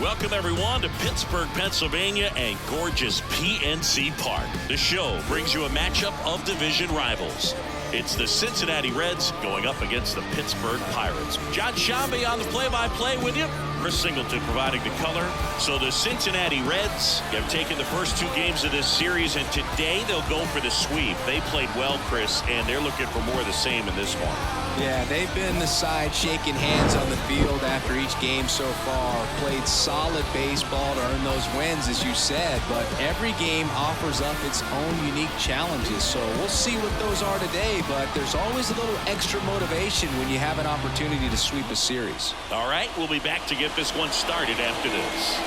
Welcome, everyone, to Pittsburgh, Pennsylvania and gorgeous PNC Park. The show brings you a matchup of division rivals. It's the Cincinnati Reds going up against the Pittsburgh Pirates. John Shambi on the play-by-play with you. Chris Singleton providing the color. So the Cincinnati Reds have taken the first two games of this series, and today they'll go for the sweep. They played well, Chris, and they're looking for more of the same in this one. Yeah, they've been the side shaking hands on the field after each game so far. Played solid baseball to earn those wins, as you said, but every game offers up its own unique challenges. So we'll see what those are today, but there's always a little extra motivation when you have an opportunity to sweep a series. All right, we'll be back to get this one started after this.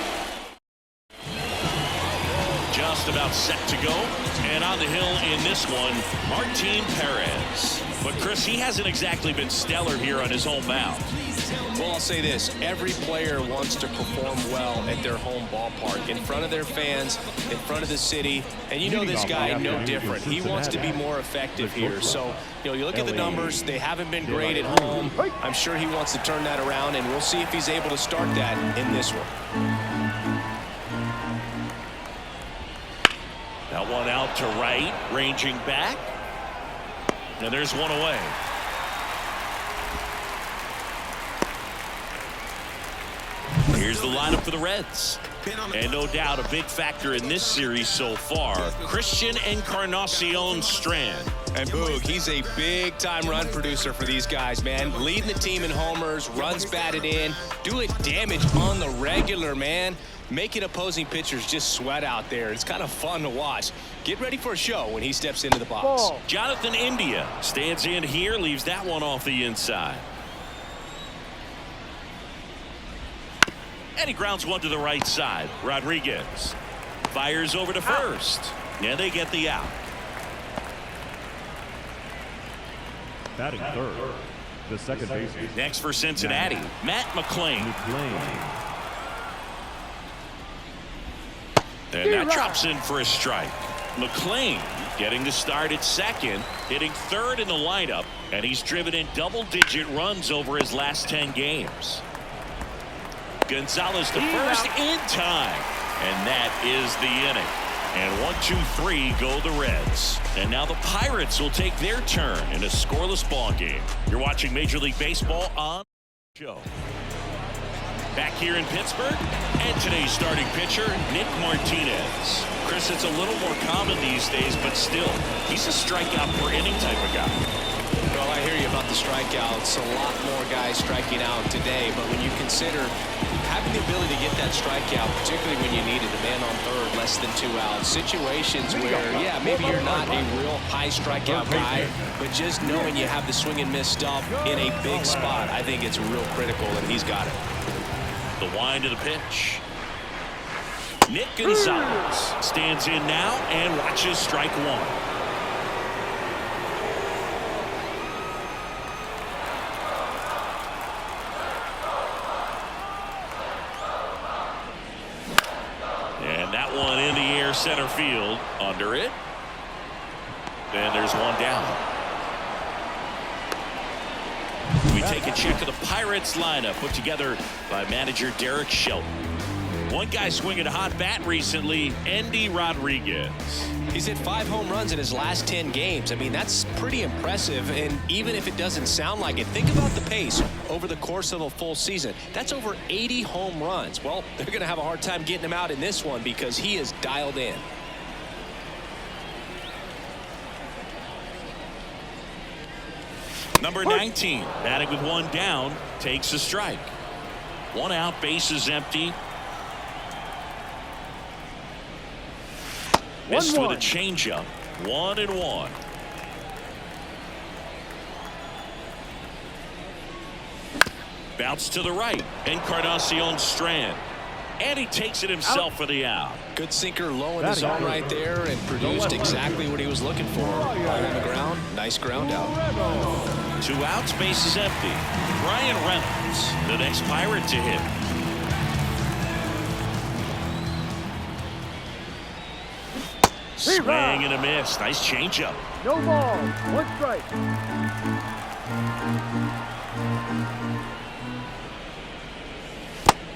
Just about set to go, and on the hill in this one, Martin Perez. But Chris, he hasn't exactly been stellar here on his home mound. Well, I'll say this. Every player wants to perform well at their home ballpark, in front of their fans, in front of the city. And you know this guy no different. He wants to be more effective here. So, you look at the numbers. They haven't been great at home. I'm sure he wants to turn that around, and we'll see if he's able to start that in this one. That one out to right, ranging back. And there's one away. Here's the lineup for the Reds. And no doubt a big factor in this series so far, Christian Encarnacion Strand. And Boog, he's a big-time run producer for these guys, man. Leading the team in homers, runs batted in, doing damage on the regular, man. Making opposing pitchers just sweat out there. It's kind of fun to watch. Get ready for a show when he steps into the box. Jonathan India stands in here, leaves that one off the inside. And he grounds one to the right side. Rodriguez fires over to first. And they get the out. Batting third, the second baseman. Next for Cincinnati, Matt McClain. And that drops in for a strike. McClain getting the start at second, hitting third in the lineup, and he's driven in double-digit runs over his last 10 games. Gonzalez to first in time, and that is the inning. And 1, 2, 3 go the Reds. And now the Pirates will take their turn in a scoreless ball game. You're watching Major League Baseball on the show. Back here in Pittsburgh, and today's starting pitcher, Nick Martinez. Chris, it's a little more common these days, but still, he's a strikeout per inning type of guy. Well, I hear you about the strikeouts. A lot more guys striking out today, but when you consider having the ability to get that strikeout, particularly when you needed a man on third, less than 2 outs, situations where, yeah, maybe you're not a real high strikeout guy, but just knowing you have the swing and miss stuff in a big spot, I think it's real critical, and he's got it. The wind of the pitch. Nick Gonzalez stands in now and watches strike one. And that one in the air, center field, under it. And there's one down. We take a check of the Pirates lineup put together by manager Derek Shelton. One guy swinging a hot bat recently, Endy Rodriguez. He's hit 5 home runs in his last 10 games. I mean, that's pretty impressive. And even if it doesn't sound like it, think about the pace over the course of a full season. That's over 80 home runs. Well, they're going to have a hard time getting him out in this one because he is dialed in. Number 19, batting with one down, takes a strike. One out, bases empty. Missed with a changeup. 1-1. Bounce to the right. Encarnacion Strand. And he takes it himself for the out. Good sinker low in the zone right there and produced exactly what he was looking for. Ball on the ground. Nice ground out. 2 outs, bases empty. Brian Reynolds, the next Pirate to hit. Swing and a miss. Nice changeup. No ball. 1 strike.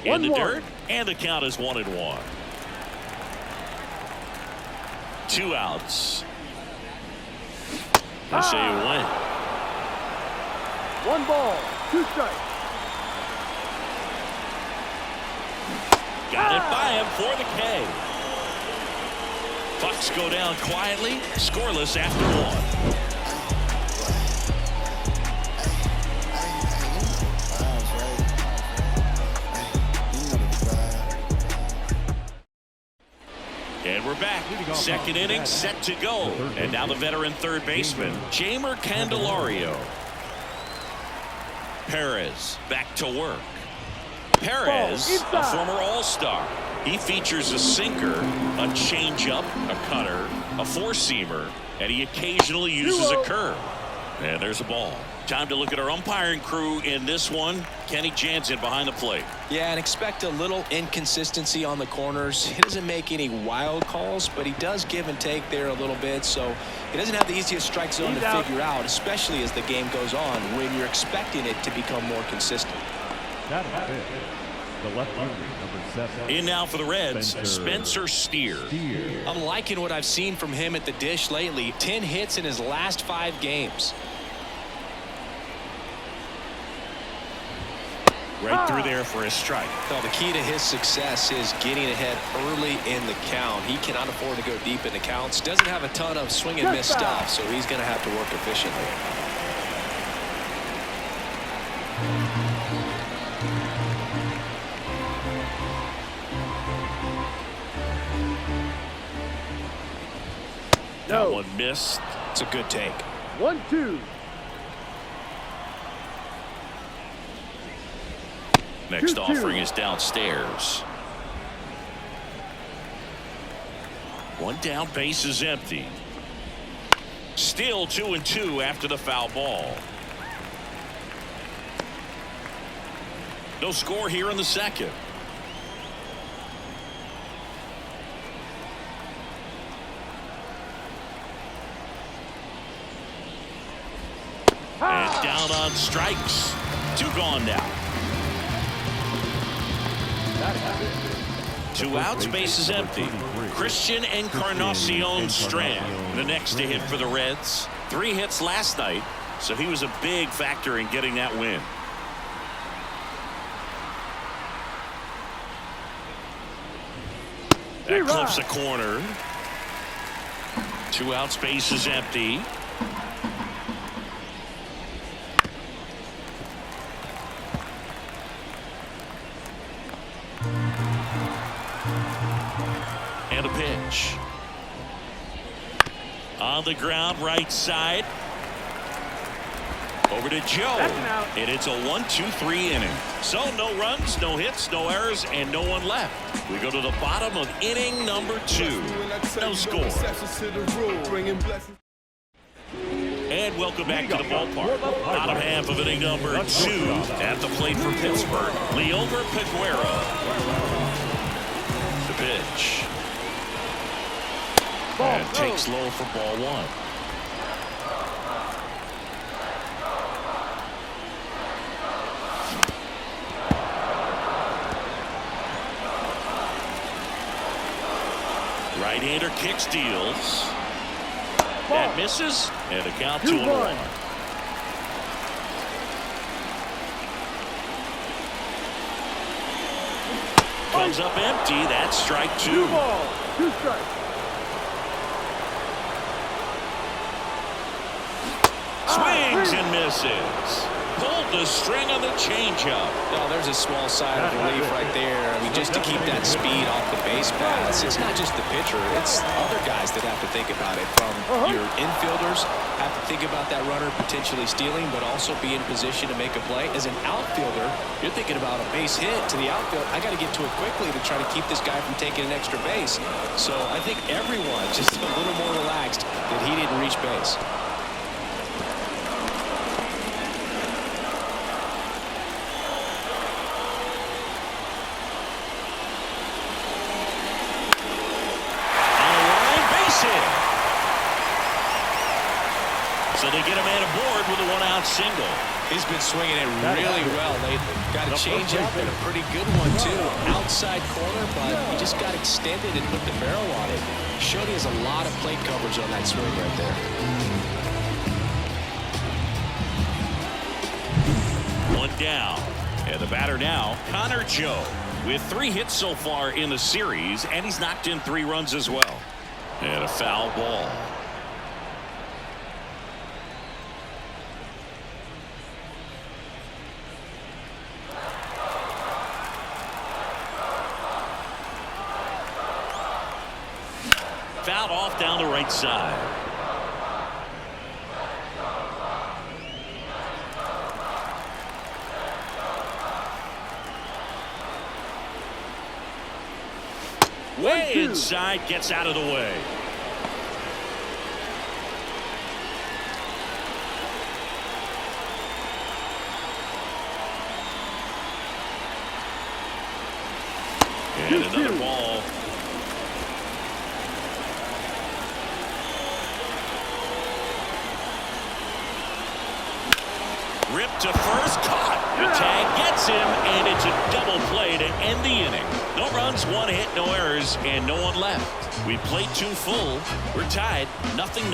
in the 1-1. dirt, and the count is 1-1. 2 outs. They say you win. 1 ball, 2 strikes. Got it by him for the K. Bucks go down quietly, scoreless after 1. And we're back. Second inning set to go. And now the veteran third baseman, Jeimer Candelario. Perez back to work. Perez, a former All-Star. He features a sinker, a changeup, a cutter, a four-seamer, and he occasionally uses a curve. And there's a ball. Time to look at our umpiring crew in this one. Kenny Jansen behind the plate. Yeah, and expect a little inconsistency on the corners. He doesn't make any wild calls, but he does give and take there a little bit. So he doesn't have the easiest strike zone to figure out, especially as the game goes on when you're expecting it to become more consistent. That is it. The left fielder, number 7. In now for the Reds, Spencer Steer. I'm liking what I've seen from him at the dish lately. 10 hits in his last 5 games. Right through there for a strike. Well, the key to his success is getting ahead early in the count. He cannot afford to go deep in the counts. Doesn't have a ton of swing and miss stuff, so he's going to have to work efficiently. That one missed. It's a good take. 1-2. Next offering is downstairs. One down, base is empty. Still 2-2 after the foul ball. No score here in the second. And down on strikes. 2 gone now. 2 outs, base is empty. Christian Encarnacion Strand, the next to hit for the Reds. 3 hits last night, so he was a big factor in getting that win. That clips a corner. 2 outs, base is empty. And a pitch. On the ground, right side. Over to Joe. And it's a 1-2-3 inning. So no runs, no hits, no errors, and no one left. We go to the bottom of inning number 2. No score. And welcome back to the ballpark. Bottom half of inning number 2 at the plate for Pittsburgh. Leomer Peguero. The pitch. And takes low for ball 1. Right-hander kicks, deals. That misses, and a count 2-1. Comes up empty. That's strike 2. 2 balls, 2 strikes. Swings and misses. Pulled the string on the changeup. Oh, there's a small sigh of relief right there. I mean, just to keep that speed off the base paths. It's not just the pitcher. It's other guys that have to think about it. From your infielders have to think about that runner potentially stealing, but also be in position to make a play. As an outfielder, you're thinking about a base hit to the outfield. I got to get to it quickly to try to keep this guy from taking an extra base. So I think everyone just a little more relaxed that he didn't reach base. So they get a man aboard with a one-out single. He's been swinging it really well lately. Got a change up and a pretty good one, too. Outside corner, but he just got extended and put the barrel on it. Showed he has a lot of plate coverage on that swing right there. One down. And the batter now, Connor Joe, with 3 hits so far in the series, and he's knocked in 3 runs as well. And a foul ball. Fouled off down the right side. Way inside, gets out of the way. And another ball. Ripped to first, caught. The tag gets him, and it's a double play to end the inning. No runs, 1 hit, no errors, and no one left. We played 2 full. We're tied, 0-0.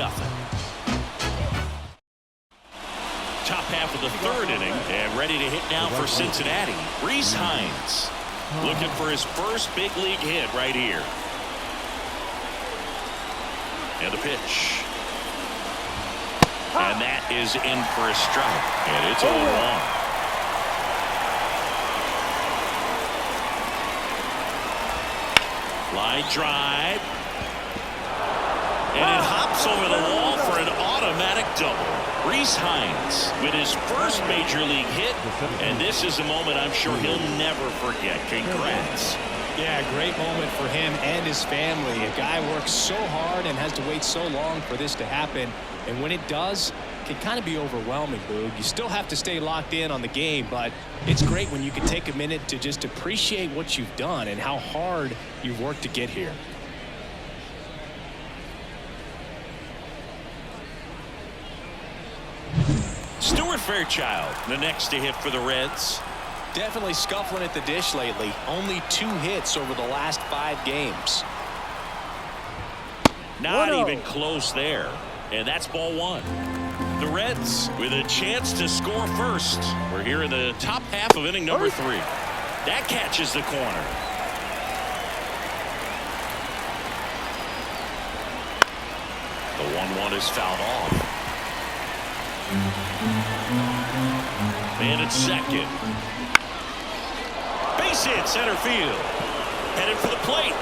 Top half of the 3rd inning, and ready to hit now for Cincinnati. Rhys Hines looking for his first big league hit right here. And a pitch. And that is in for a strike. And it's 0-1. Line drive. And it hops over the wall for an automatic double. Rhys Hines with his first major league hit. And this is a moment I'm sure he'll never forget. Congrats. Yeah, great moment for him and his family. A guy works so hard and has to wait so long for this to happen. And when it does, it can kind of be overwhelming, Boog. You still have to stay locked in on the game, but it's great when you can take a minute to just appreciate what you've done and how hard you've worked to get here. Stuart Fairchild, the next to hit for the Reds. Definitely scuffling at the dish lately. Only 2 hits over the last 5 games. Not even close there. And that's ball 1. The Reds with a chance to score first. We're here in the top half of inning number 3. That catches the corner. The 1-1 is fouled off. And it's second. Base hit center field. Headed for the plate.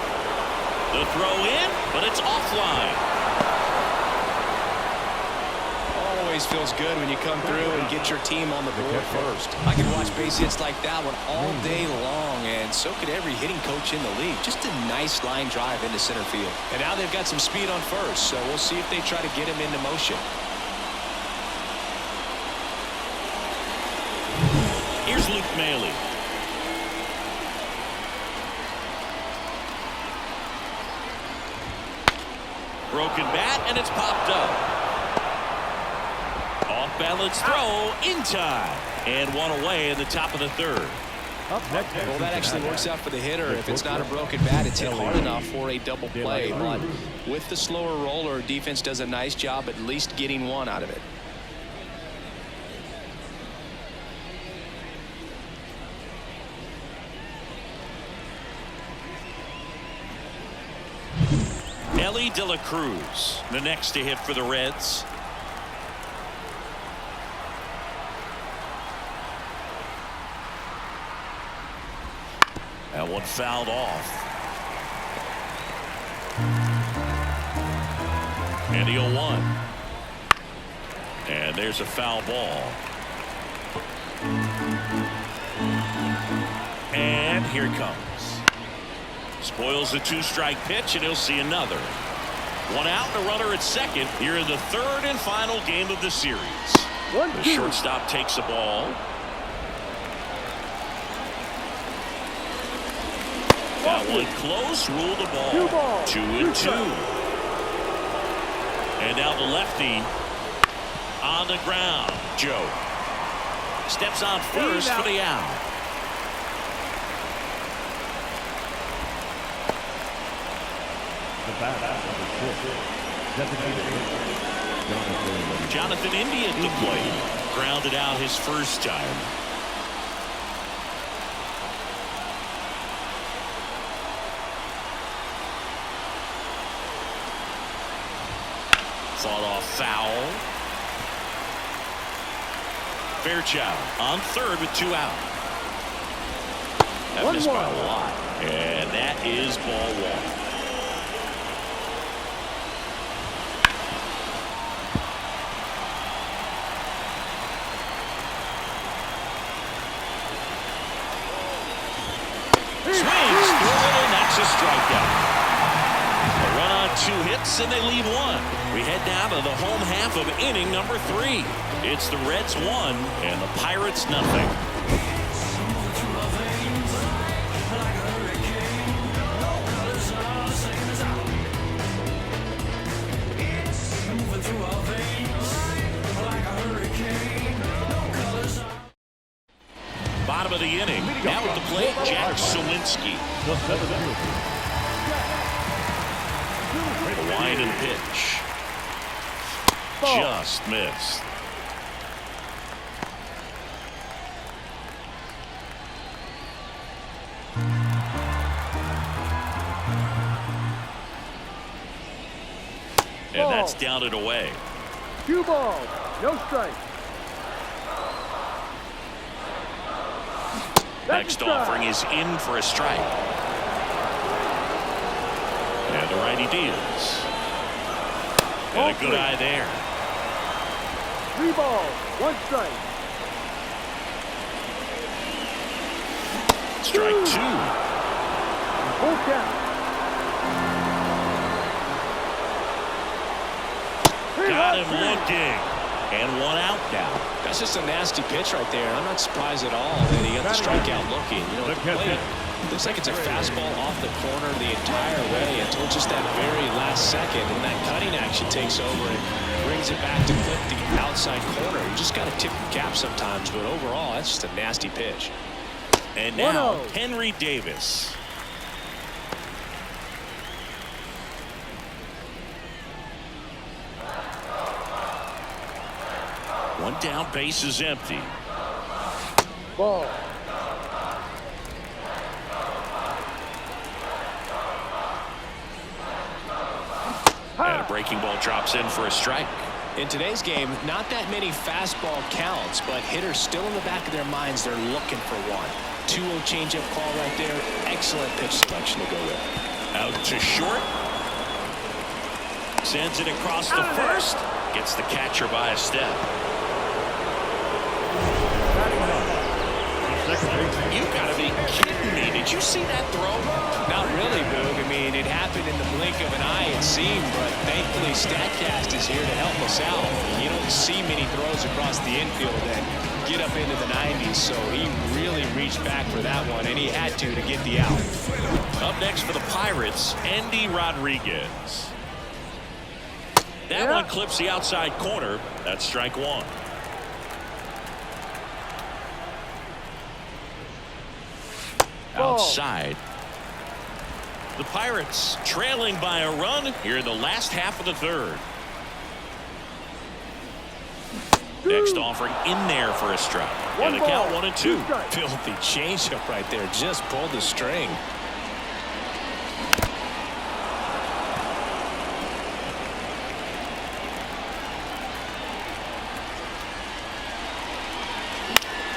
The throw in, but it's offline. Always feels good when you come through and get your team on the board first. I can watch base hits like that one all day long, and so could every hitting coach in the league. Just a nice line drive into center field. And now they've got some speed on first, so we'll see if they try to get him into motion. Here's Luke Maile. Broken bat, and it's popped up. Off-balance throw in time. And 1 away in the top of the 3rd. Well, that actually works out for the hitter. If it's not a broken bat, it's hit hard enough for a double play. But with the slower roller, defense does a nice job at least getting 1 out of it. Elly De La Cruz, the next to hit for the Reds. That one fouled off. And the 0-1. And there's a foul ball. And here it comes. Spoils the 2-strike pitch, and he'll see another. 1 out and a runner at second here in the 3rd and final game of the series. The shortstop takes the ball. That one close, ruled the ball. 2-2. And now the lefty on the ground. Joe steps on first for the out. The bat, number 6. Designated Jonathan India at the plate. Grounded out his first time. Fought off foul. Fairchild on third with 2 out. That missed by a lot. And that is ball 1. Swings through it, and that's a strikeout. A run on 2 hits, and they leave 1. We head down to the home half of inning number 3. It's the Reds 1 and the Pirates nothing. Bottom of the inning. Now at the plate, Jack Sawinski. The wind and pitch. Just missed. And that's down and away. 2 balls, no strike. Next offering is in for a strike. And the righty deals. And a good eye there. 3 balls, 1 strike. Strike 2. Full count. Got him looking. And 1 out now. That's just a nasty pitch right there. I'm not surprised at all that he got the strikeout looking. You know, at the plate, looks like it's a fastball off the corner the entire way until just that very last second. And that cutting action takes over and brings it back to clip the outside corner. You just got to tip your cap sometimes. But overall, that's just a nasty pitch. And now, Henry Davis. One down, base is empty. Ball. And a breaking ball drops in for a strike. In today's game, not that many fastball counts, but hitters still in the back of their minds, they're looking for one. 2-0 changeup call right there. Excellent pitch selection to go with. Out to short. Sends it across the first. Gets the catcher by a step. You gotta be kidding me. Did you see that throw? Not really, Boog. I mean, it happened in the blink of an eye, it seemed, but thankfully StatCast is here to help us out. You don't see many throws across the infield that get up into the 90s, so he really reached back for that one, and he had to get the out. Up next for the Pirates, Andy Rodriguez. That one clips the outside corner. That's strike 1. Outside. The Pirates trailing by a run here in the last half of the 3rd. Next offering in there for a strike. And the count 1-2. Filthy changeup right there. Just pulled the string.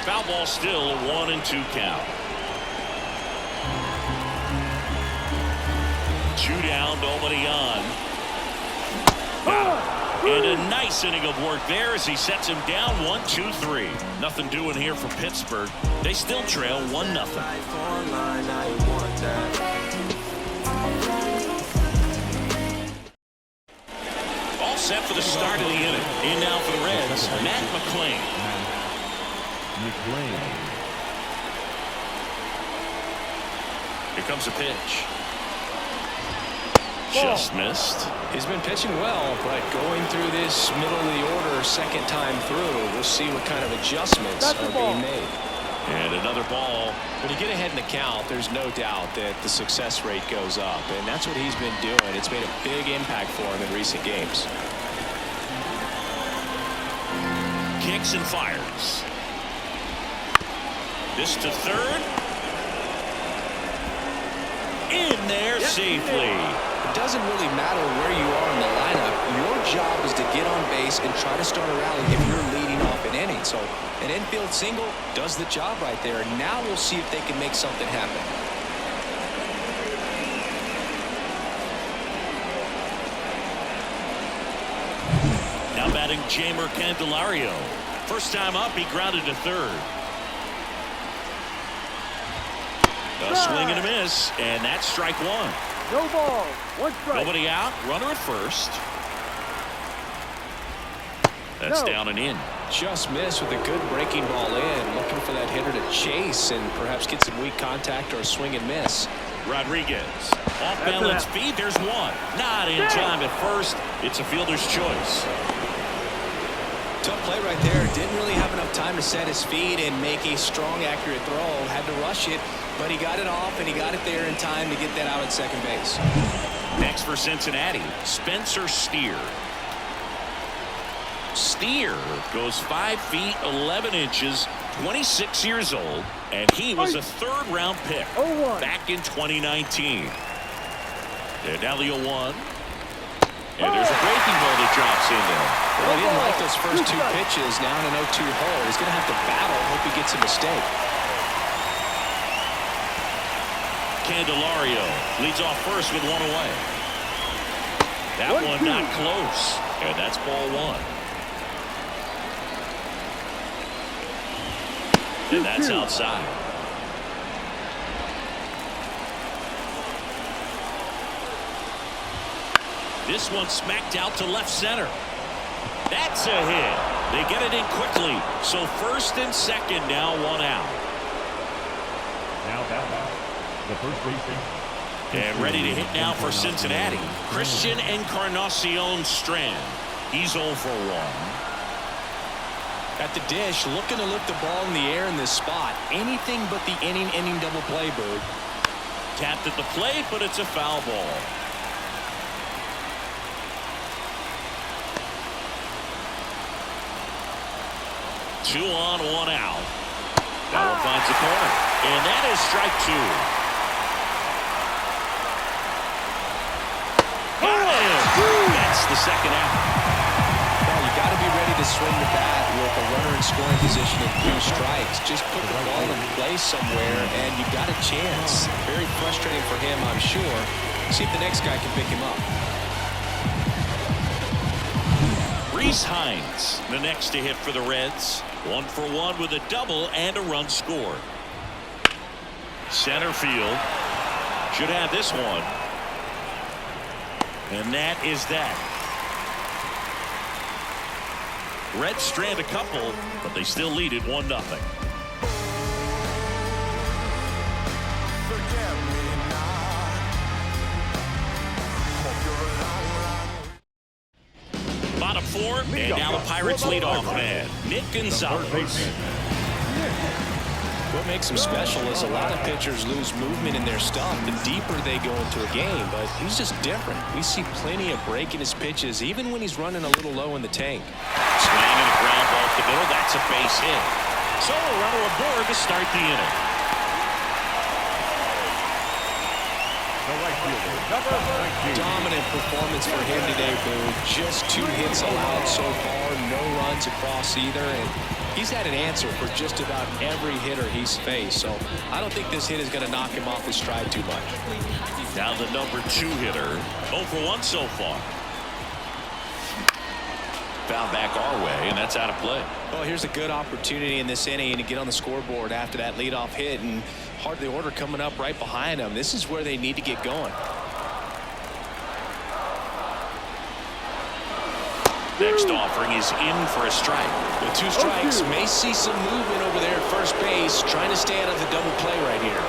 Foul ball still, a 1-2 count. 2 down, nobody on. And a nice inning of work there as he sets him down 1-2-3. Nothing doing here for Pittsburgh. They still trail 1-0. All set for the start of the inning. In now for the Reds, Matt McClain. Here comes a pitch. Just missed. He's been pitching well, but going through this middle of the order second time through. We'll see what kind of adjustments are being made. And another ball. When you get ahead in the count, there's no doubt that the success rate goes up, and that's what he's been doing. It's made a big impact for him in recent games. Kicks and fires. This to third. In there safely. It doesn't really matter where you are in the lineup. Your job is to get on base and try to start a rally if you're leading off an inning. So an infield single does the job right there. Now we'll see if they can make something happen. Now batting Jamer Candelario. First time up, he grounded to third. A swing and a miss, and that's strike one. No ball. One strike. Nobody out. Runner at first. That's down and in. Just missed with a good breaking ball in. Looking for that hitter to chase and perhaps get some weak contact or a swing and miss. Rodriguez. Off balance feed. There's one. Not in time at first. It's a fielder's choice. Tough play right there. Didn't really have enough time to set his feet and make a strong, accurate throw. Had to rush it, but he got it off, and he got it there in time to get that out at second base. Next for Cincinnati, Spencer Steer. Steer goes 5 feet 11 inches, 26 years old, and he was a third-round pick back in 2019. And now the 0-1. And there's a breaking ball that drops in there. Well, he didn't like those first two pitches. Now in an 0-2 hole. He's going to have to battle. Hope he gets a mistake. Candelario leads off first with one away. That one not close. And that's ball one. And that's outside. This one smacked out to left center. That's a hit. They get it in quickly. So first and second now, one out. Now back. The first baseman. And ready to hit now for Cincinnati. Christian Encarnacion Strand. He's 0 for 1. At the dish, looking to lift the ball in the air in this spot. Anything but the inning double play, Bird. Tapped at the plate, but it's a foul ball. Two on, one out. That one finds the corner. And that is strike two. Got him. That's the second out. Well, you got to be ready to swing the bat with a runner in scoring position at 2 strikes. Just put the ball in place somewhere, and you got a chance. Very frustrating for him, I'm sure. See if the next guy can pick him up. Reese Hines, the next to hit for the Reds. 1 for 1 with a double and a run scored. Center field should have this one. And that is that. Reds strand a couple, but they still lead it 1-0. Bottom 4, and now the Pirates leadoff man, Nick Gonzalez. What makes him special is a lot of pitchers lose movement in their stump the deeper they go into a game, but he's just different. We see plenty of breaking his pitches, even when he's running a little low in the tank. Swing and a ground ball to the middle. That's a base hit. So a runner aboard to start the inning. Dominant performance for him today, Boo. Just 2 hits allowed so far, no runs across either, and he's had an answer for just about every hitter he's faced, so I don't think this hit is going to knock him off his stride too much. Now the number 2 hitter, 0 for 1 so far. Foul back our way, and that's out of play. Well, here's a good opportunity in this inning to get on the scoreboard after that leadoff hit, and hard the order coming up right behind them. This is where they need to get going. Next offering is in for a strike. With 2 strikes, may see some movement over there at first base, trying to stay out of the double play right here.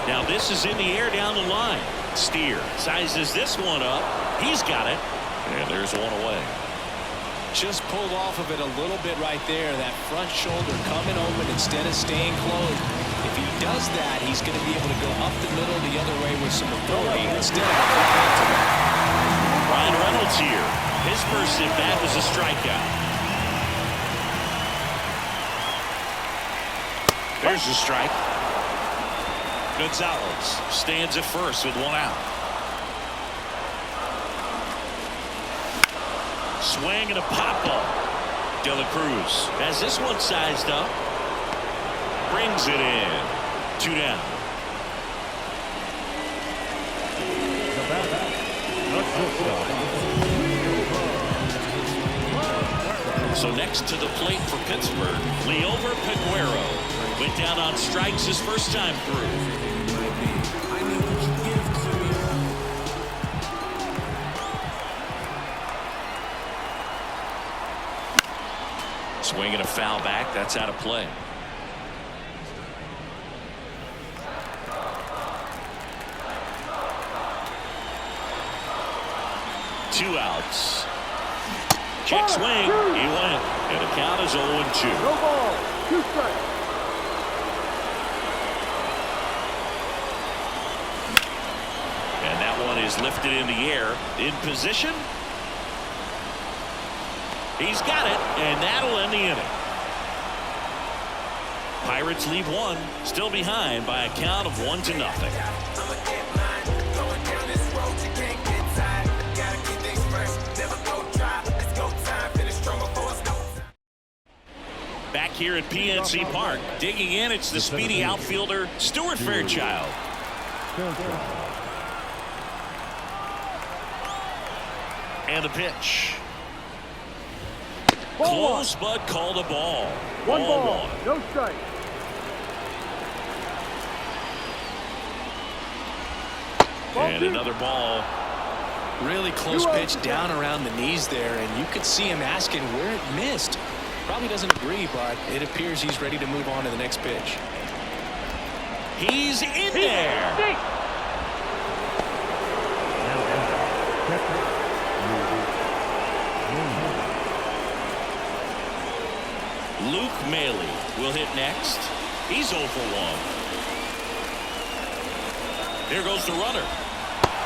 Now this is in the air down the line. Steer sizes this one up. He's got it. And there's one away. Just pulled off of it a little bit right there. That front shoulder coming open instead of staying closed. If he does that, he's going to be able to go up the middle the other way with some authority instead of flying to that. Ryan Reynolds here. His first at bat was a strikeout. There's the strike. Gonzalez stands at first with one out. Swing and a pop-up. De La Cruz has this one sized up. Brings it in. 2 down. So next to the plate for Pittsburgh, Leover Peguero went down on strikes his first time through. Swinging a foul back. That's out of play. Two outs. Check swing. He went. And the count is 0-2. No ball. 2 strikes. And that one is lifted in the air. In position. He's got it, and that'll end the inning. Pirates lead one, still behind by a count of 1-0. Back here at PNC Park, digging in, it's the speedy outfielder, Stuart Fairchild. And the pitch. Close, but called a ball. One ball. No strike. And another ball. Really close pitch down around the knees there, and you could see him asking where it missed. Probably doesn't agree, but it appears he's ready to move on to the next pitch. He's in there. Luke Maley will hit next. He's 0 for 1. Here goes the runner.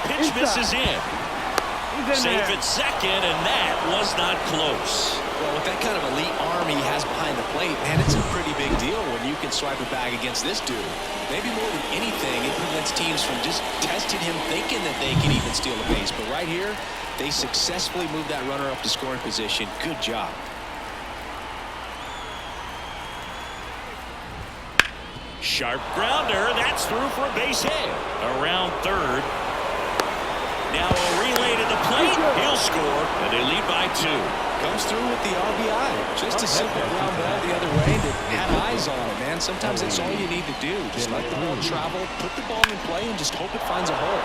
Pitch misses in. Safe at second, and that was not close. Well, with that kind of elite arm he has behind the plate, man, it's a pretty big deal when you can swipe a bag against this dude. Maybe more than anything, it prevents teams from just testing him thinking that they can even steal a base. But right here, they successfully moved that runner up to scoring position. Good job. Sharp grounder. That's through for a base hit. Around third. Now a relay to the plate. He'll score, and they lead by 2. Comes through with the RBI. Just a simple ground ball the other way that had eyes on it, man. Sometimes that's all you need to do. Just let the ball travel, put the ball in play, and just hope it finds a hole.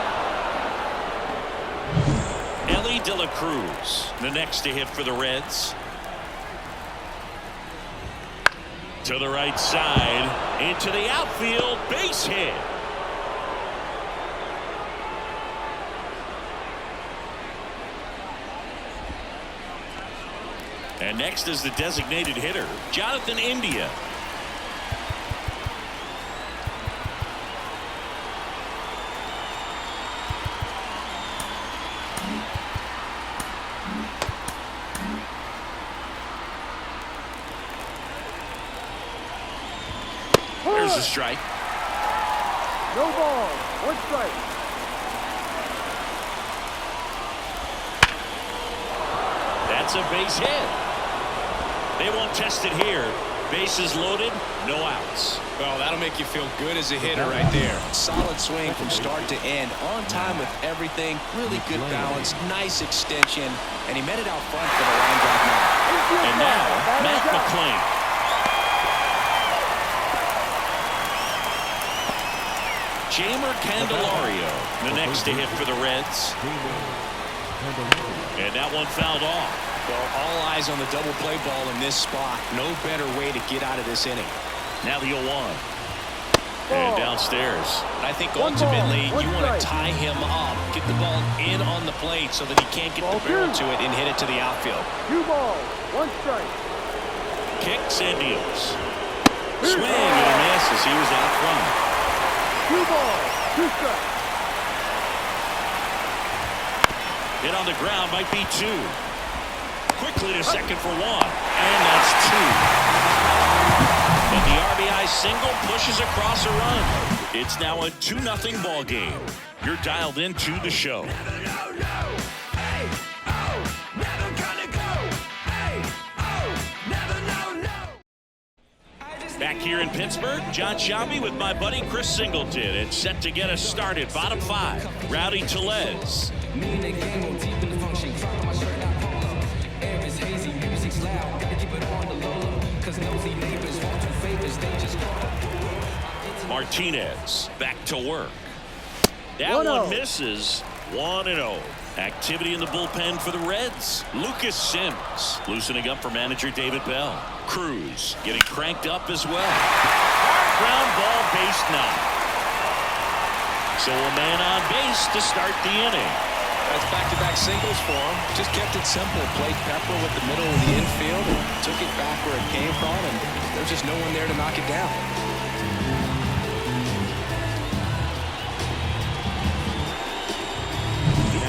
Ellie De La Cruz, the next to hit for the Reds. To the right side, into the outfield, base hit. And next is the designated hitter, Jonathan India. There's a strike. No ball. 1 strike. That's a base hit. They won't test it here. Bases loaded, no outs. Well, that'll make you feel good as a hitter right there. Solid swing from start to end. On time with everything. Really good balance. Nice extension. And he met it out front for the line drive now. And now, Matt McClain. Jamer Candelario, the next to hit for the Reds. And that one fouled off. Well, all eyes on the double play ball in this spot. No better way to get out of this inning. Now the 0-1. And downstairs. I think ultimately you want to tie him up, get the ball in on the plate so that he can't get the barrel to it and hit it to the outfield. 2 balls, 1 strike. Kicks and deals. Swing and a miss as he was out front. 2 balls, 2 strikes. Hit on the ground, might be 2. Quickly to second for 1. And that's 2. But the RBI single pushes across a run. It's now a 2-0 ball game. You're dialed into the show. Back here in Pittsburgh, John Shelby with my buddy Chris Singleton. And set to get us started. Bottom 5, Rowdy Tellez. Martinez back to work. That one misses. 1-0. Activity in the bullpen for the Reds. Lucas Sims loosening up for manager David Bell. Cruz getting cranked up as well. Ground ball, base knock. So a man on base to start the inning. That's back-to-back singles for him. Just kept it simple. Played Pepper with the middle of the infield and took it back where it came from, and there's just no one there to knock it down.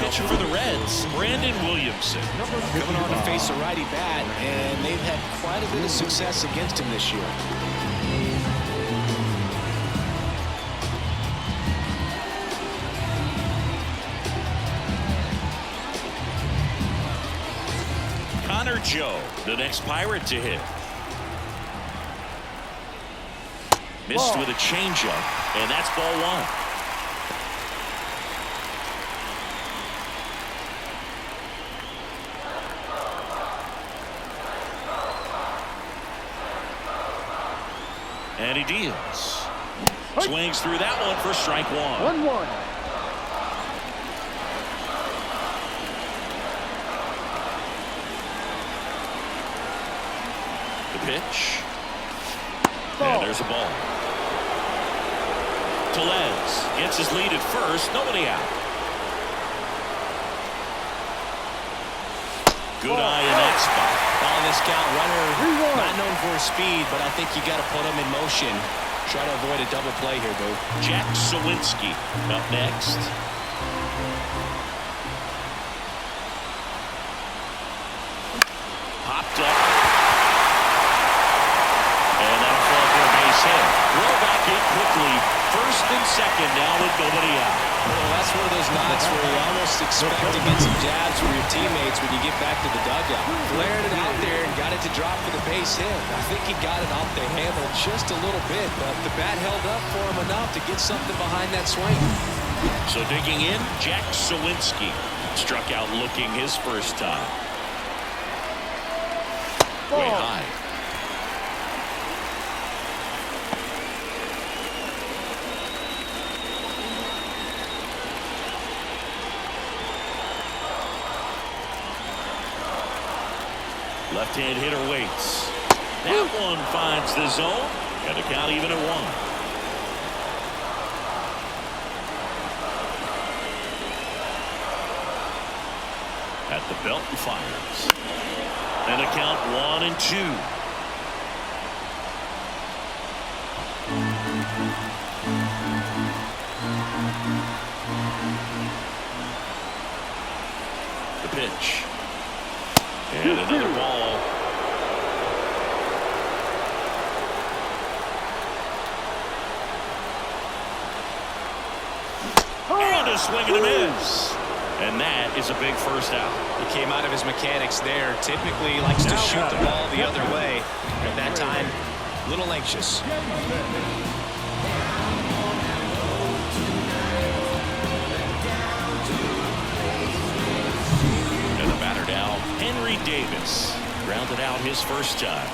Pitcher for the Reds, Brandon Williamson. Coming on to face a righty bat, and they've had quite a bit of success against him this year. Connor Joe, the next Pirate to hit. Missed with a changeup, and that's ball 1. And he deals. Swings through that one for strike 1. 1-1. The pitch. And there's a ball. Tellez gets his lead at first. Nobody out. Good eye in that spot. On this count, runner not known for his speed, but I think you got to put him in motion. Try to avoid a double play here, Boo. Jack Sawinski up next. Popped up. And that'll fall for a base hit. Roll back in quickly. First and second now with nobody out. Well, that's one of those knocks where you almost expect to get some jabs from your teammates when you get back to the dugout. Flared it out there and got it to drop for the base hit. I think he got it off the handle just a little bit, but the bat held up for him enough to get something behind that swing. So digging in, Jack Sawinski struck out looking his first time. Way high. Left-hand hitter waits. That one finds the zone, and the count even at 1. At the belt and fires. And the count 1-2. The pitch. And another ball. And a swing and a miss. And that is a big first out. He came out of his mechanics there. Typically likes to shoot the ball the other way. At that time, a little anxious. And the batter now, Henry Davis. Grounded out his first time.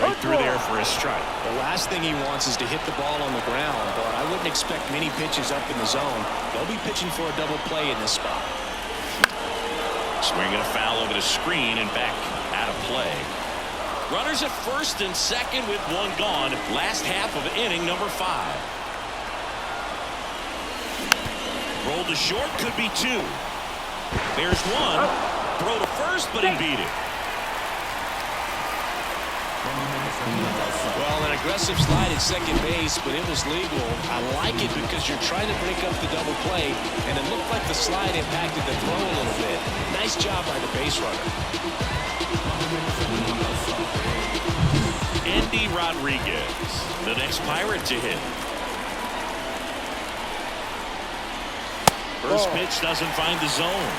Right through there for a strike. The last thing he wants is to hit the ball on the ground, but I wouldn't expect many pitches up in the zone. They'll be pitching for a double play in this spot. Swinging a foul over the screen and back out of play. Runners at first and second with one gone. Last half of inning number 5. Roll to short, could be 2. There's one. Throw to first, but he beat it. Well, an aggressive slide at second base, but it was legal. I like it because you're trying to break up the double play, and it looked like the slide impacted the throw a little bit. Nice job by the base runner. Andy Rodriguez, the next Pirate to hit. First pitch doesn't find the zone.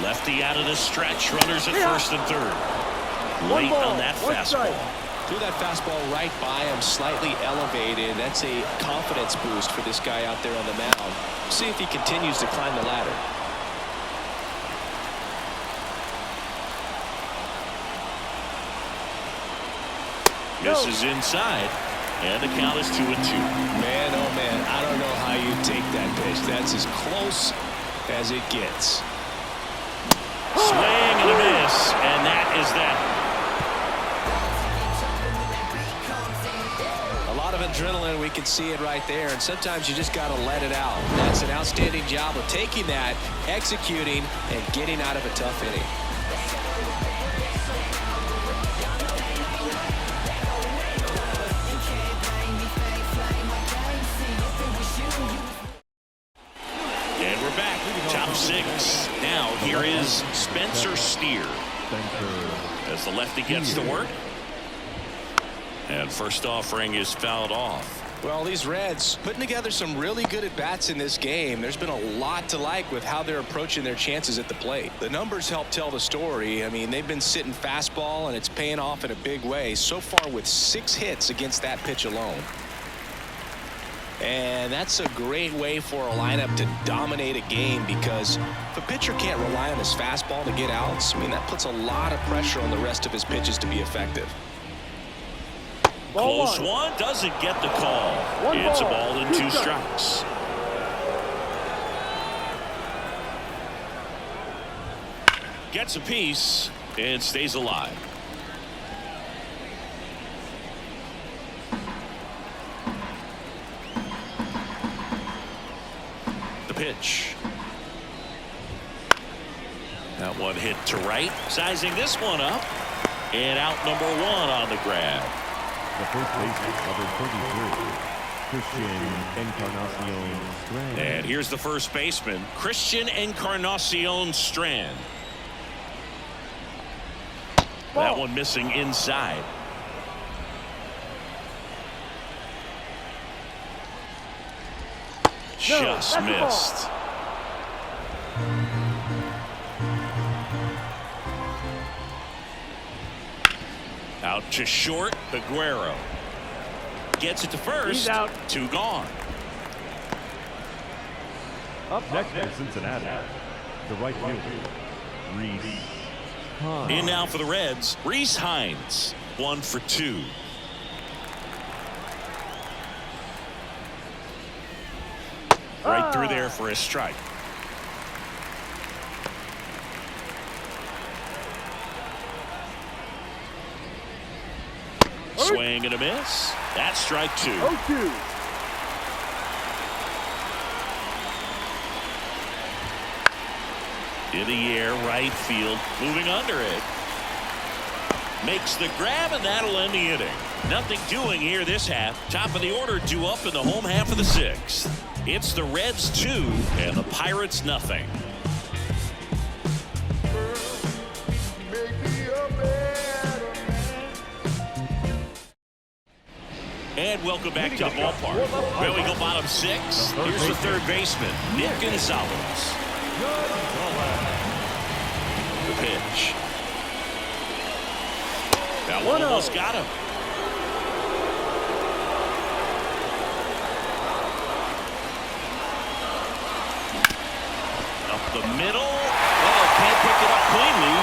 Lefty out of the stretch. Runners at first and third. Late on that fastball. Threw that fastball right by him, slightly elevated. That's a confidence boost for this guy out there on the mound. See if he continues to climb the ladder. Misses inside, and the count is 2-2. Man, oh man, I don't know how you take that pitch. That's as close as it gets. Swing and a miss, and that is that. A lot of adrenaline, we can see it right there, and sometimes you just got to let it out. That's an outstanding job of taking that, executing, and getting out of a tough inning. And we're back. Top 6. Now here is Spencer Steer as the lefty gets to work. And first offering is fouled off. Well, these Reds putting together some really good at-bats in this game. There's been a lot to like with how they're approaching their chances at the plate. The numbers help tell the story. I mean, they've been sitting fastball, and it's paying off in a big way so far with 6 hits against that pitch alone. And that's a great way for a lineup to dominate a game, because if a pitcher can't rely on his fastball to get outs, I mean, that puts a lot of pressure on the rest of his pitches to be effective. Close one, doesn't get the call. It's a ball and 2 strikes. Gets a piece and stays alive. The pitch. That one hit to right. Sizing this one up. And out number 1 on the grab. The first baseman, number 33, Christian Encarnacion Strand. And here's the first baseman, Christian Encarnacion Strand. That one missing inside. Just missed. Out to short, Aguero. Gets it to first. He's out. 2 gone. Up next for Cincinnati, the right fielder, Reese Hines. In now for the Reds, Reese Hines. 1 for 2. Right through there for a strike. Swing and a miss. That's strike 2. 0-2. In the air, right field, moving under it. Makes the grab, and that'll end the inning. Nothing doing here this half. Top of the order due up in the home half of the 6th. It's the Reds 2 and the Pirates nothing. And welcome back to the ballpark. Where we go bottom 6. Here's the third baseman, Nick Gonzalez. The pitch. That one almost got him. Up the middle. Oh, can't pick it up cleanly.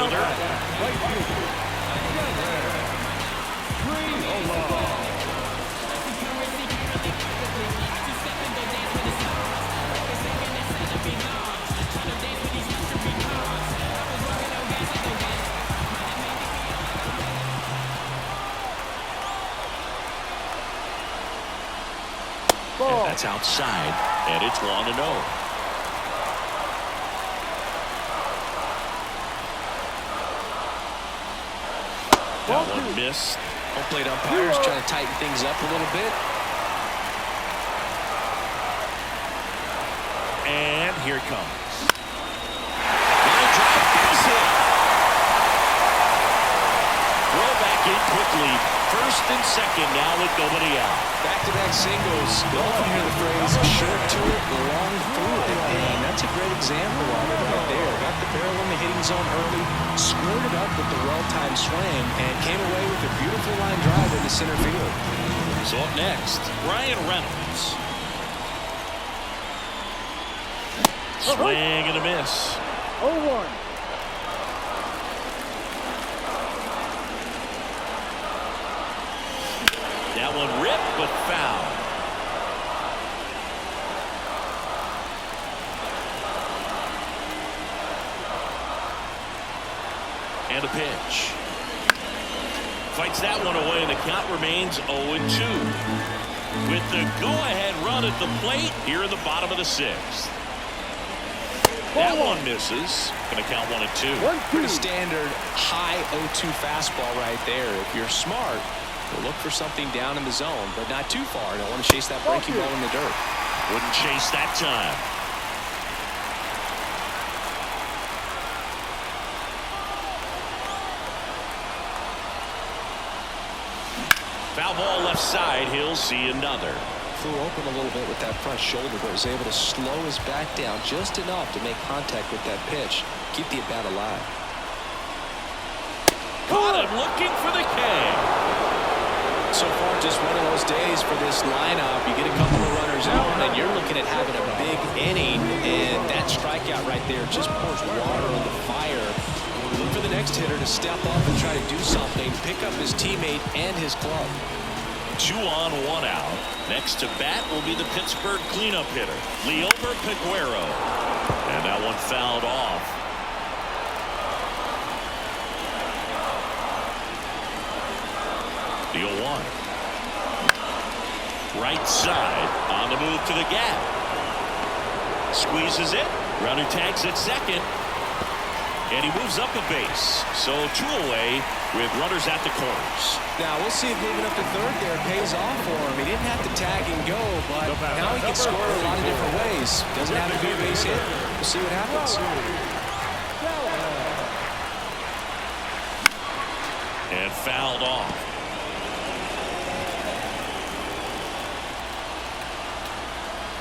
fielder. Right fielder. And that's outside, and it's 1-0. That one missed. Home plate umpires trying to tighten things up a little bit. And here it comes. Line drive, there's it. Throw back in quickly. First and second now with nobody out. Back-to-back singles. You often hear the phrase short to it, long through it. And that's a great example of it right there. Got the barrel in the hitting zone early, squared it up with the well-timed swing, and came away with a beautiful line drive into center field. So up next, Ryan Reynolds. Swing and a miss. 0-1. That one ripped, but foul. And a pitch. Fights that one away, and the count remains 0-2. With the go-ahead run at the plate here in the bottom of the sixth. That one misses. Going to count 1-2. Pretty standard high 0-2 fastball right there. If you're smart, you'll look for something down in the zone, but not too far. Don't want to chase that breaking ball in the dirt. Wouldn't chase that time. Foul ball left side. He'll see another. Flew open a little bit with that front shoulder, but was able to slow his back down just enough to make contact with that pitch. Keep the at-bat alive. Caught him looking for the K. So far, just one of those days for this lineup. You get a couple of runners on, and you're looking at having a big inning, and that strikeout right there just pours water on the fire. Look for the next hitter to step up and try to do something, pick up his teammate and his club. 2 on, 1 out. Next to bat will be the Pittsburgh cleanup hitter, Leomer Peguero. And that one fouled off. The 0-1. Right side on the move to the gap. Squeezes it. Runner tags at second. And he moves up a base. So 2 away with runners at the corners. Now we'll see if moving up to third there pays off for him. He didn't have to tag and go, but now he can score a lot of different ways. Doesn't have to be a base hit. We'll see what happens. And fouled off.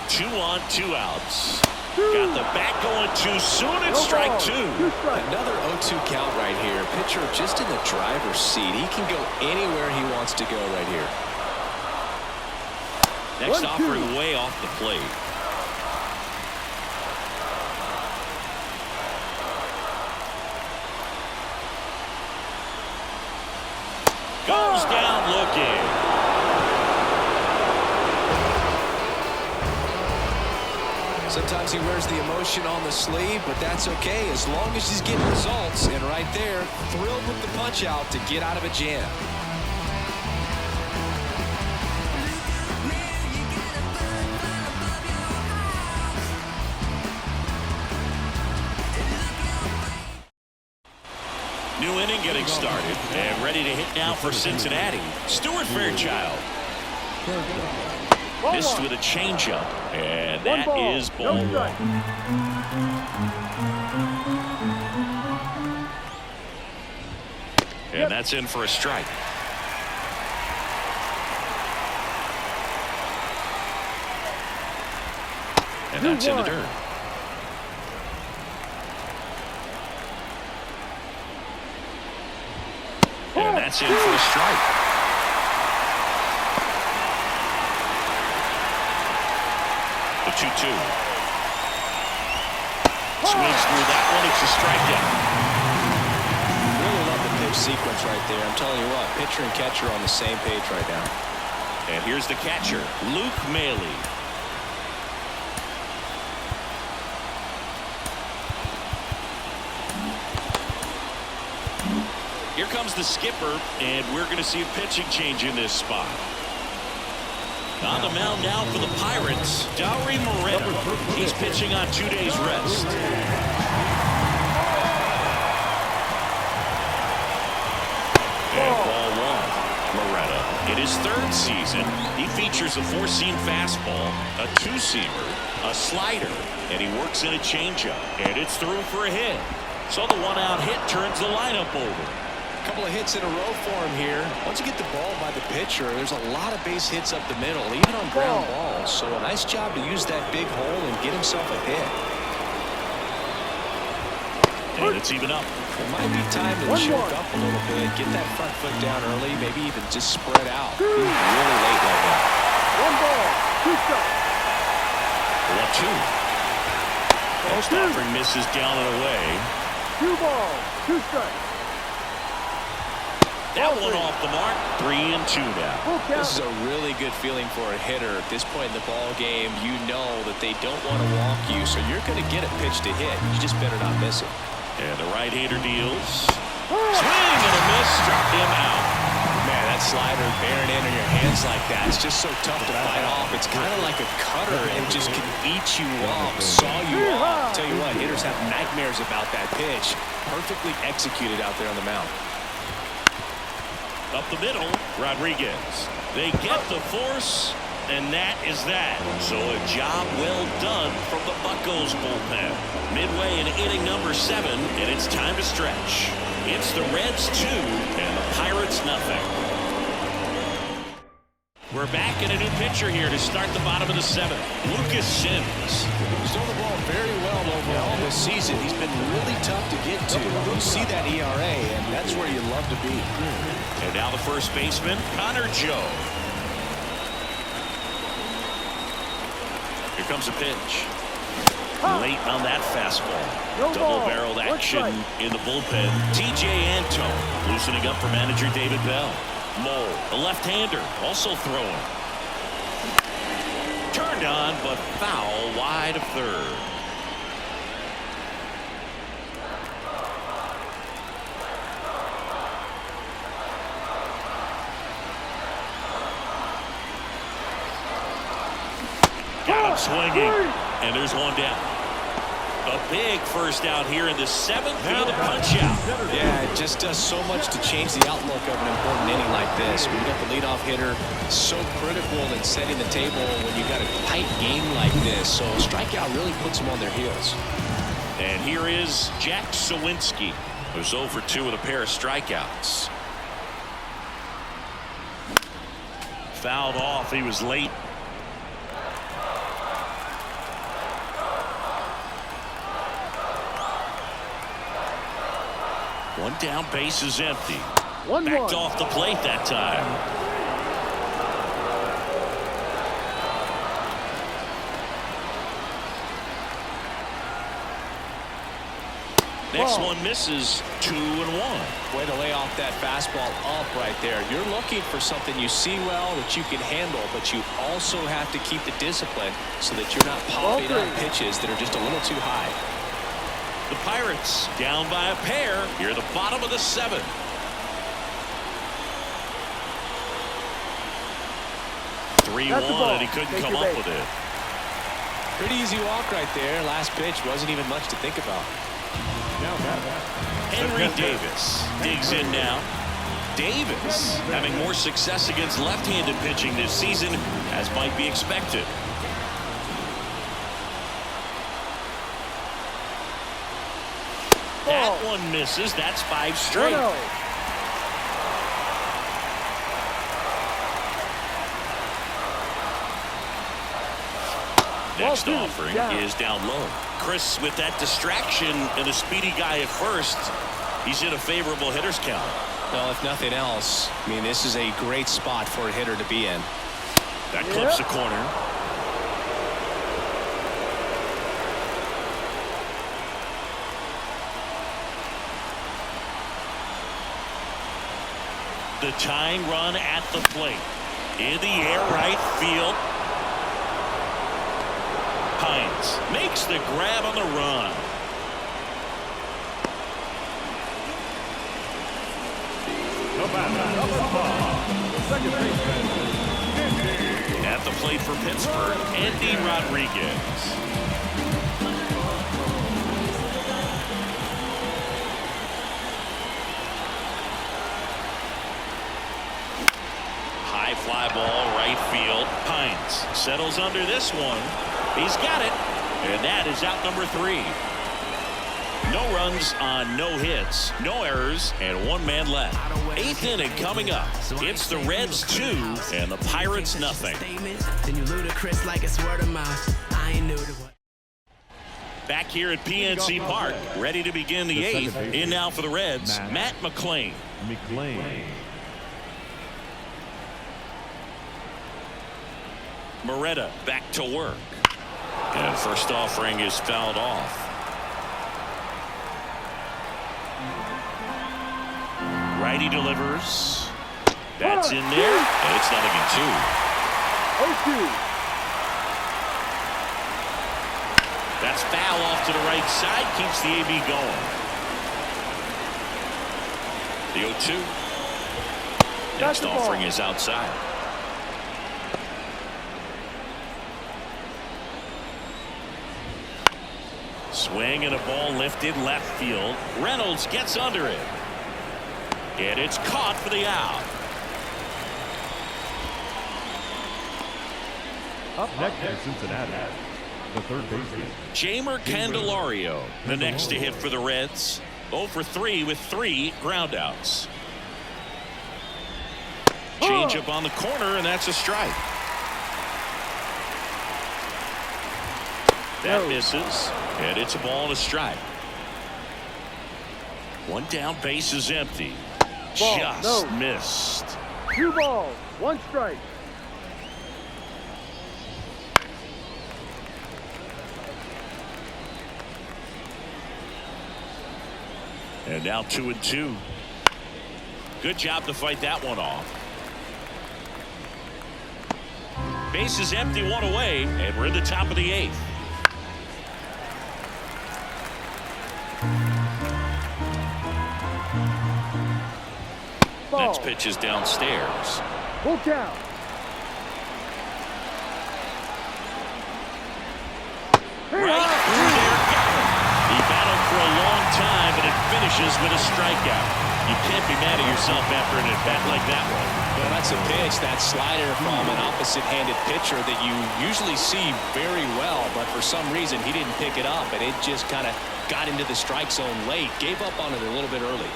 Two on, 2 outs. Got the bat going too soon. It's strike 2. Another 0-2 count right here. Pitcher just in the driver's seat. He can go anywhere he wants to go right here. Next offering way off the plate. Goes down looking. Sometimes he wears the emotion on the sleeve, but that's okay as long as he's getting results. And right there, thrilled with the punch out to get out of a jam. New inning getting started and ready to hit now for Cincinnati. Stuart Fairchild. Missed with a changeup, and that is ball 1. And that's in for a strike. And that's in the dirt. And that's in for a strike. The 2-2. Swings through that one. It's a strikeout. positive sequence right there. I'm telling you what, pitcher and catcher on the same page right now. And here's the catcher, Luke Maley. Here comes the skipper, and we're going to see a pitching change in this spot. On the mound now for the Pirates, Dauri Moreno. He's pitching on 2 days rest. And ball one. Moreno. In his third season, he features a four-seam fastball, a two-seamer, a slider, and he works in a changeup. And it's through for a hit. So the one-out hit turns the lineup over. Couple of hits in a row for him here. Once you get the ball by the pitcher, there's a lot of base hits up the middle, even on ground balls. So a nice job to use that big hole and get himself a hit. And it's even up. It might be time to choke up a little bit, get that front foot down early, maybe even just spread out. He's really late like that. 1 ball, 2 strikes. 1-2. Post offering misses down and away. 2 balls, 2 strikes. That one off the mark. 3-2 now. This is a really good feeling for a hitter. At this point in the ball game, you know that they don't want to walk you, so you're going to get a pitch to hit. You just better not miss it. And the right-hander deals. Swing and a miss. Struck him out. Man, that slider bearing in on your hands like that, it's just so tough to fight off. It's kind of like a cutter and just can eat you up, saw you off. Tell you what, hitters have nightmares about that pitch. Perfectly executed out there on the mound. Up the middle, Rodriguez. They get the force, and that is that. So a job well done from the Buccos bullpen. Midway in inning number 7, and it's time to stretch. It's the Reds 2 and the Pirates nothing. We're back in a new pitcher here to start the bottom of the 7th. Lucas Sims. He's thrown the ball very well overall this season. He's been really tough to get to. You see that ERA, and that's where you love to be. And now the first baseman, Connor Joe. Here comes a pitch. Late on that fastball. Double-barreled action in the bullpen. T.J. Antone loosening up for manager David Bell. Mole, a left-hander, also throwing. Turned on, but foul wide of third. Got him swinging, and there's one down. A big first out here in the 7th via the punch-out. Yeah, it just does so much to change the outlook of an important inning like this. When you got the leadoff hitter, so critical in setting the table when you got a tight game like this. So a strikeout really puts them on their heels. And here is Jack Sawinski, who's 0 for 2 with a pair of strikeouts. Fouled off. He was late. One down, base is empty. Backed off the plate that time. Next one misses. 2-1. Way to lay off that fastball up right there. You're looking for something you see well that you can handle, but you also have to keep the discipline so that you're not popping up pitches that are just a little too high. The Pirates down by a pair here at the bottom of the 7th. And he couldn't come up with it. Pretty easy walk right there. Last pitch wasn't even much to think about. Henry Davis digs in now. Davis having more success against left-handed pitching this season, as might be expected. That one misses. That's 5 straight. Next offering is down low. Chris, with that distraction and a speedy guy at first, he's in a favorable hitter's count. Well, if nothing else, I mean, this is a great spot for a hitter to be in. That clips the corner. the tying run at the plate. In the air, right field. Hines makes the grab on the run. At the plate for Pittsburgh, Andy Rodriguez. High fly ball, right field. Hines settles under this one. He's got it, and that is out number 3. No runs on no hits, no errors, and 1 man left. 8th inning coming up. It's the Reds 2 and the Pirates nothing. Back here at PNC Park, ready to begin the 8th. In now for the Reds, Matt McLain. Moretta back to work. And first offering is fouled off. Righty delivers. That's in there. And it's 0-2. 0-2. That's foul off to the right side. Keeps the AB going. The 0-2. Next offering is outside. Swing and a ball lifted left field. Reynolds gets under it. And it's caught for the out. Up next is Cincinnati, the third baseman. Jamer Candelario, the next to hit for the Reds. 0 for 3 with 3 groundouts. Change up on the corner, and that's a strike. That misses, and it's a ball and a strike. 1 down, base is empty. Just missed. 2 balls, 1 strike. And now 2-2. Good job to fight that one off. Base is empty, 1 away, and we're in the top of the 8th. Next pitch is downstairs. Full count. Right through there, got him. He battled for a long time, but it finishes with a strikeout. You can't be mad at yourself after an at-bat like that one. Well, that's a pitch, that slider from an opposite-handed pitcher that you usually see very well, but for some reason he didn't pick it up, and it just kind of got into the strike zone late. Gave up on it a little bit early.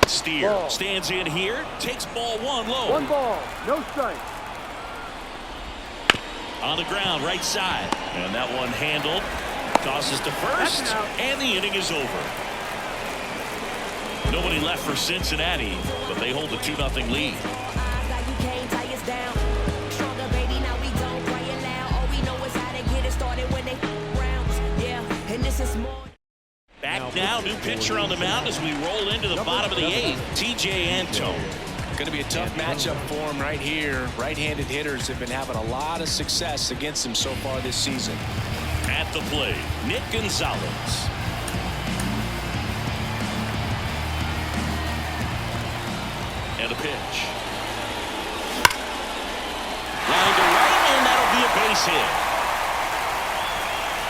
Steer stands in here, takes ball 1 low. 1 ball, no strike. On the ground, right side. And that one handled. Tosses to first. And the inning is over. Nobody left for Cincinnati, but they hold a 2-0 lead. Back now, new pitcher on the mound as we roll into the bottom of the 8th, TJ Antone. Going to be a tough matchup for him right here. Right-handed hitters have been having a lot of success against him so far this season. At the plate, Nick Gonzalez. And a pitch. Line to right, and that'll be a base hit.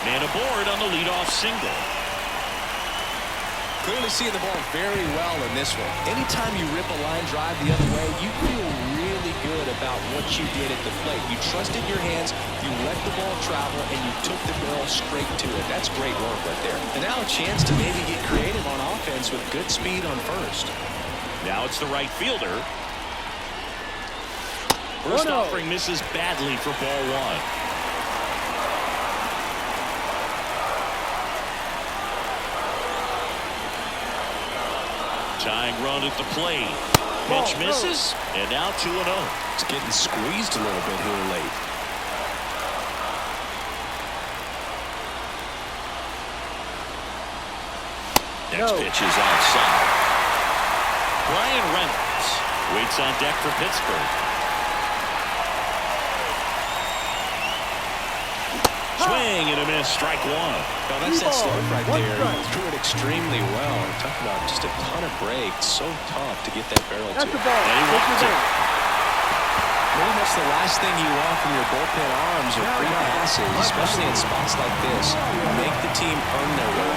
Man aboard on the leadoff single. Clearly seeing the ball very well in this one. Anytime you rip a line drive the other way, you feel really good about what you did at the plate. You trusted your hands, you let the ball travel, and you took the barrel straight to it. That's great work right there. And now a chance to maybe get creative on offense with good speed on first. Now it's the right fielder. First offering misses badly for ball 1. Tying run at the plate. Pitch misses, and now 2-0. It's getting squeezed a little bit here late. Next pitch is outside. Brian Reynolds waits on deck for Pittsburgh. Swing and a miss, strike one. Well, that's that slope right there. He threw it extremely well. Talk about just a ton of breaks. So tough to get that barrel to. And he walked it. Pretty much the last thing you want from your bullpen arms are free passes, especially in spots like this. Make the team earn their way.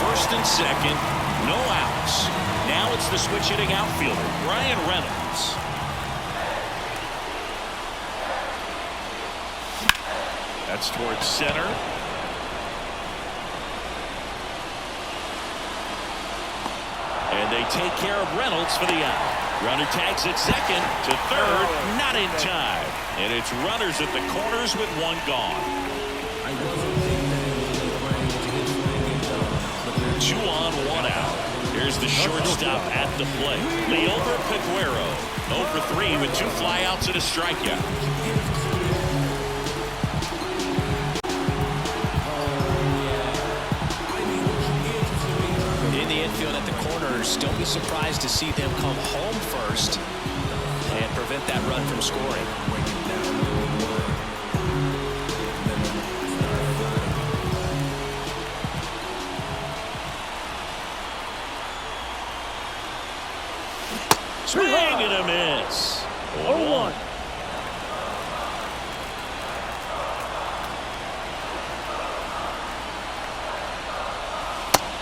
First and second, no outs. Now it's the switch hitting outfielder, Brian Reynolds. That's towards center. And they take care of Reynolds for the out. Runner tags at second to third, not in time. And it's runners at the corners with one gone. 2 on, 1 out. Here's the shortstop at the plate. Leover Peguero, 0 for 3 with 2 flyouts and a strikeout. In the infield at the corners, don't be surprised to see them come home first and prevent that run from scoring. Swing and a miss. 0-1.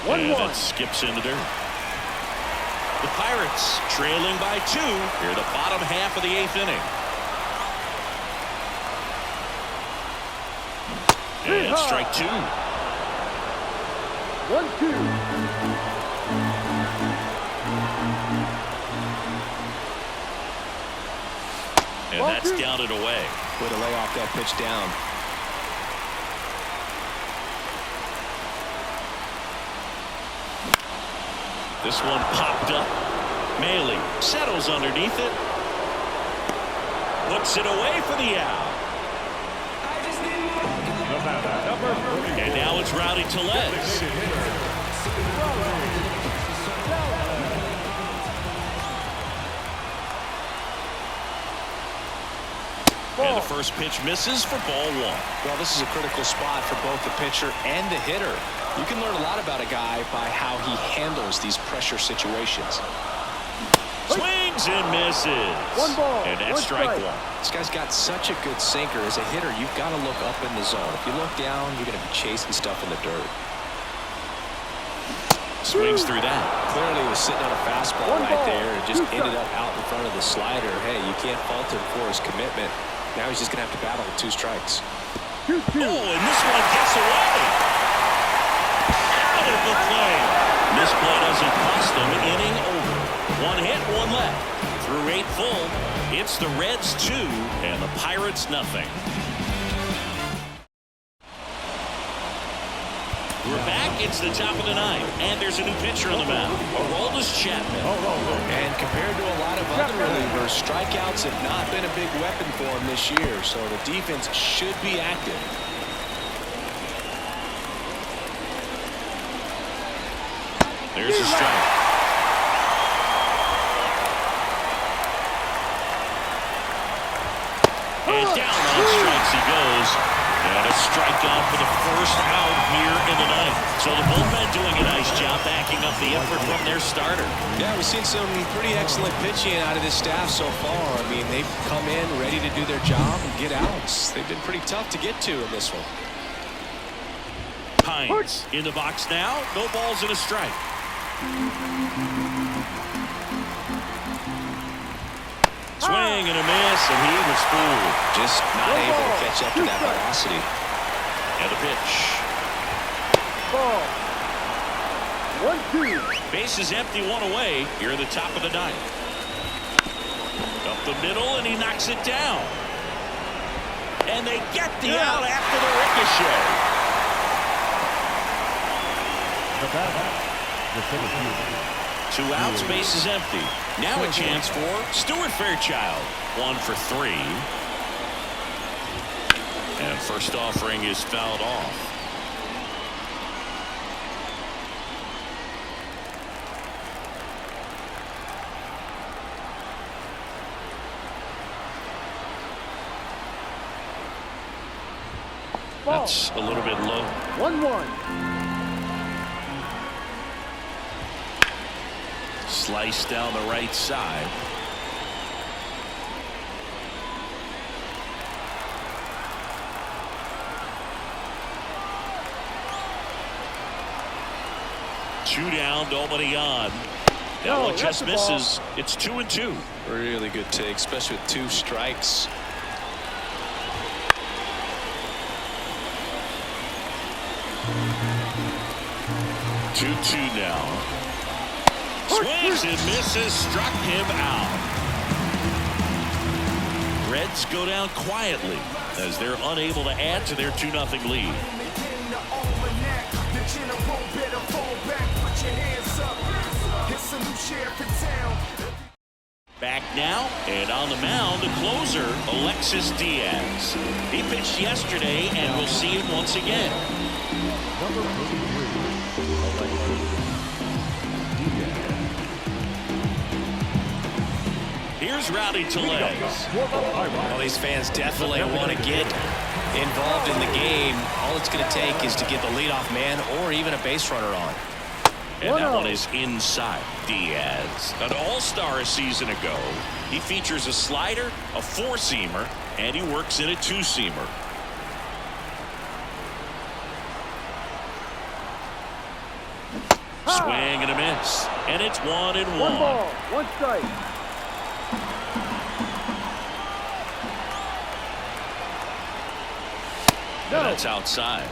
And that skips into dirt. The Pirates trailing by 2 here the bottom half of the 8th inning. And strike 2. 1-2. And that's downed away. Way to lay off that pitch down. This one popped up. Maley settles underneath it. Puts it away for the out. And now it's Rowdy Tellez. And the first pitch misses for ball 1. Well, this is a critical spot for both the pitcher and the hitter. You can learn a lot about a guy by how he handles these pressure situations. Swings and misses. 1 ball. And that's strike 1. This guy's got such a good sinker. As a hitter, you've got to look up in the zone. If you look down, you're going to be chasing stuff in the dirt. Swings through that. Clearly, he was sitting on a fastball right there and just ended up out in front of the slider. Hey, you can't fault him for his commitment. Now he's just going to have to battle with 2 strikes. 2-2. Oh, and this one gets away. Out of the play. This play doesn't cost them. Inning over. 1 hit, 1 left. Through 8 full, it's the Reds 2 and the Pirates nothing. We're back. It's the top of the 9th, and there's a new pitcher on the mound. Aroldis Chapman. And compared to a lot of other relievers, strikeouts have not been a big weapon for him this year, so the defense should be active. There's a strike. And down on strikes he goes. And a strikeout for the first out here in the 9th. So the bullpen doing a nice job backing up the effort from their starter. Yeah, we've seen some pretty excellent pitching out of this staff so far. I mean, they've come in ready to do their job and get outs. They've been pretty tough to get to in this one. Pines in the box now. No balls and a strike. Swing and a miss, and he was fooled. Just not able to catch up to that velocity. And a pitch. Ball. 1-2. Base is empty, 1 away. Here at the top of the 9th. Up the middle, and he knocks it down. And they get the out after the ricochet. The 2 outs, base is empty. Now a chance for Stuart Fairchild. 1 for 3. And first offering is fouled off. That's a little bit low. 1-1. Slice down the right side. Two down, nobody on. That one just misses. It's 2-2. Really good take, especially with 2 strikes. Two now. Swings and misses. Struck him out. Reds go down quietly as they're unable to add to their 2-0 lead. Back now, and on the mound, the closer, Alexis Diaz. He pitched yesterday, and we'll see him once again. Number 43, Alexis Diaz. Here's Rowdy Tellez. Well, these fans definitely want to get involved in the game. All it's going to take is to get the leadoff man or even a base runner on. And that one is inside. Diaz, an all-star a season ago. He features a slider, a four-seamer, and he works in a two-seamer. Swing and a miss. And it's 1-1. 1 ball, 1 strike. And that's outside.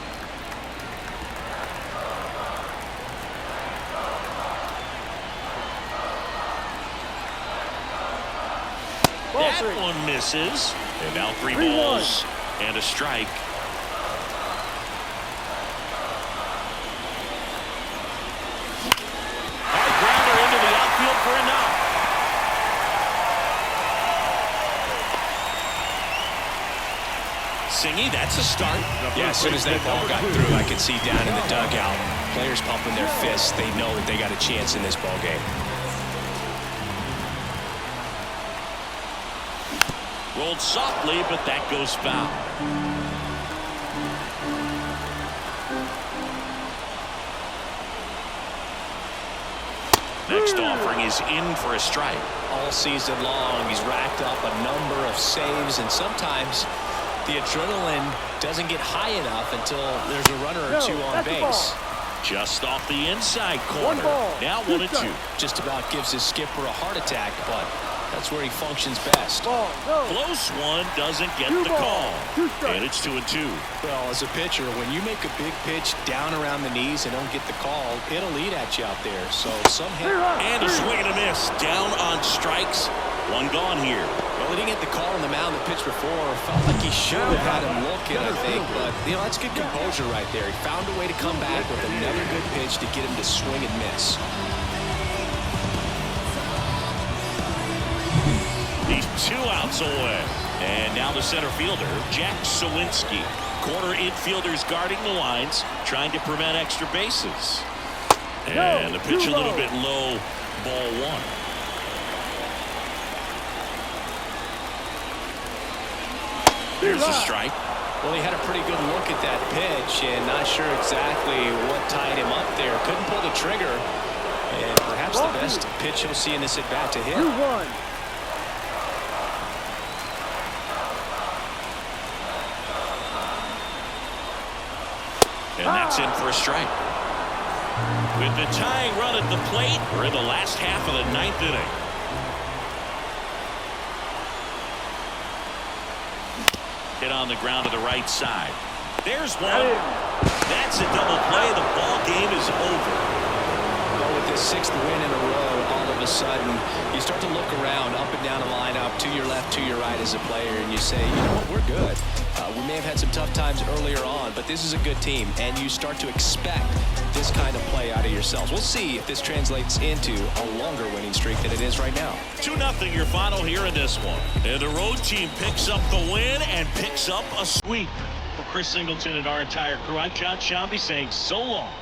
That one misses. And now 3 balls and a strike. Hard grounder into the outfield for a knock. Singy, that's a start. Yeah, as soon as that ball got through, I could see down in the dugout, players pumping their fists. They know that they got a chance in this ball game. Rolled softly, but that goes foul. Next offering is in for a strike. All season long, he's racked up a number of saves, and sometimes the adrenaline doesn't get high enough until there's a runner or two on base. Just off the inside corner. Now 1-2. Just about gives his skipper a heart attack, but that's where he functions best. Close one, doesn't get the call. And it's 2-2. Well, as a pitcher, when you make a big pitch down around the knees and don't get the call, it'll eat at you out there. So somehow. And a swing and a miss. Down on strikes. One gone here. Well, he didn't get the call on the mound the pitch before. Felt like he should have had him looking, I think. But, you know, that's good composure right there. He found a way to come back with another good pitch to get him to swing and miss. He's 2 outs away. And now the center fielder, Jack Sawinski. Corner infielders guarding the lines, trying to prevent extra bases. And the pitch a little bit low, ball 1. Here's a strike. Well, he had a pretty good look at that pitch and not sure exactly what tied him up there. Couldn't pull the trigger. And perhaps the best pitch he'll see in this at-bat to him. 2-1. And that's in for a strike. With the tying run at the plate, we're in the last half of the 9th inning. Hit on the ground to the right side. There's one. That's a double play. The ball game is over. Well, with this 6th win in a row, all of a sudden, you start to look around up and down the lineup, to your left, to your right as a player, and you say, you know what, we're good. We may have had some tough times earlier on, but this is a good team, and you start to expect this kind of play out of yourselves. We'll see if this translates into a longer winning streak than it is right now. 2-0 your final here in this one. And the road team picks up the win and picks up a sweep. For Chris Singleton and our entire crew, I'm John Shambi saying so long.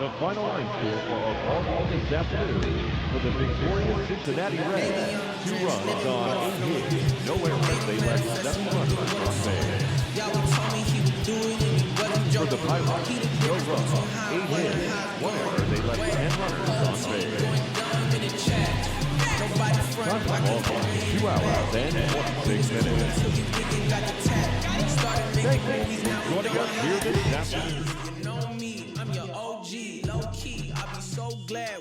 the final line score for our ball game this afternoon for the victorious Cincinnati Reds. 2 runs on 8 hits, no errors. They left 7 runners on base. For the Pirates, no runs, 8 hits, 1 error. They left 10 runners on base. Time for ball game, 2 hours and 26 minutes. Thank you for joining us here this afternoon. You know me, I'm your OG, low key. I'll be so glad.